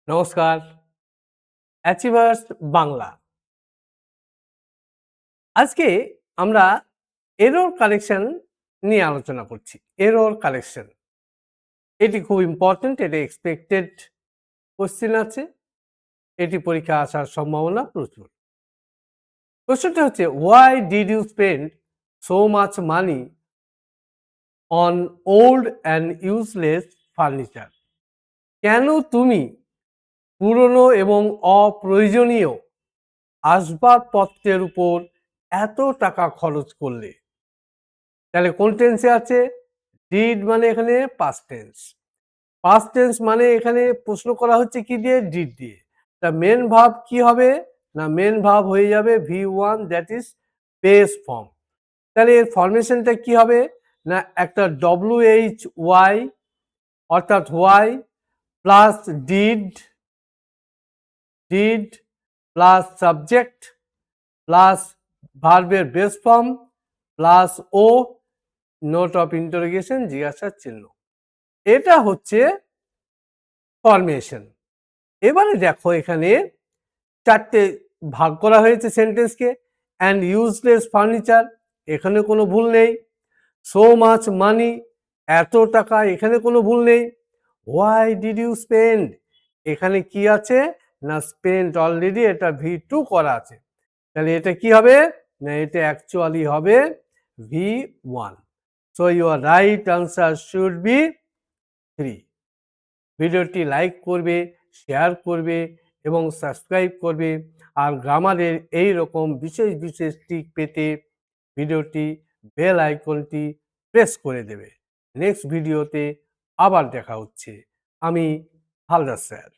নমস্কার, অ্যাচিভার্স বাংলা। আজকে আমরা এরর কারেকশন নিয়ে আলোচনা করছি। এরর কারেকশন এটি খুব ইম্পর্টেন্ট, এটা এক্সপেক্টেড কোশ্চেন আছে, এটি পরীক্ষায় আসার সম্ভাবনা প্রচুর। প্রশ্নটা হচ্ছে, why did you spend so much money on old and useless furniture? কেন তুমি পুরনো এবং অপ্রয়োজনীয় আসবাবপত্রের উপর এত টাকা খরচ করলে? তাহলে কোন টেন্সে আছে? ডিড মানে এখানে পাস্ট টেন্স। পাস্ট টেন্স মানে এখানে প্রশ্ন করা হচ্ছে কি দিয়ে? ডিড দিয়ে। তা মেন ভার্ব কি হবে? না মেন ভার্ব হয়ে যাবে V1, that is base form. তাহলে এর ফরমেশনটা কি হবে? না একটা WHY অর্থাৎ why plus did plus subject plus ভার্বের বেস ফর্ম প্লাস ও নোট অফ ইন্টারোগেশন জিজ্ঞাসার চিহ্ন। এটা হচ্ছে ফরমেশন। এবারে দেখো এখানে চারটে ভাগ করা হয়েছে সেন্টেন্সকে। অ্যান্ড ইউজলেস ফার্নিচার, এখানে কোনো ভুল নেই। সো মাচ মানি, এত টাকা, এখানে কোনো ভুল নেই। হোয়াই ডিড ইউ স্পেন্ড, এখানে কি আছে? না স্পেন্ড অলরেডি এটা V2 করা আছে। তাহলে এটা কি হবে? না এটা অ্যাকচুয়ালি হবে V1। So your right answer should be 3। ভিডিওটি লাইক করবে, শেয়ার করবে এবং সাবস্ক্রাইব করবে। আর গ্রামারের এই রকম বিশেষ বিশেষ ট্রিক পেতে ভিডিওটি বেল আইকনটি প্রেস করে দেবে। নেক্সট ভিডিওতে আবার দেখা হচ্ছে। আমি হালদার স্যার।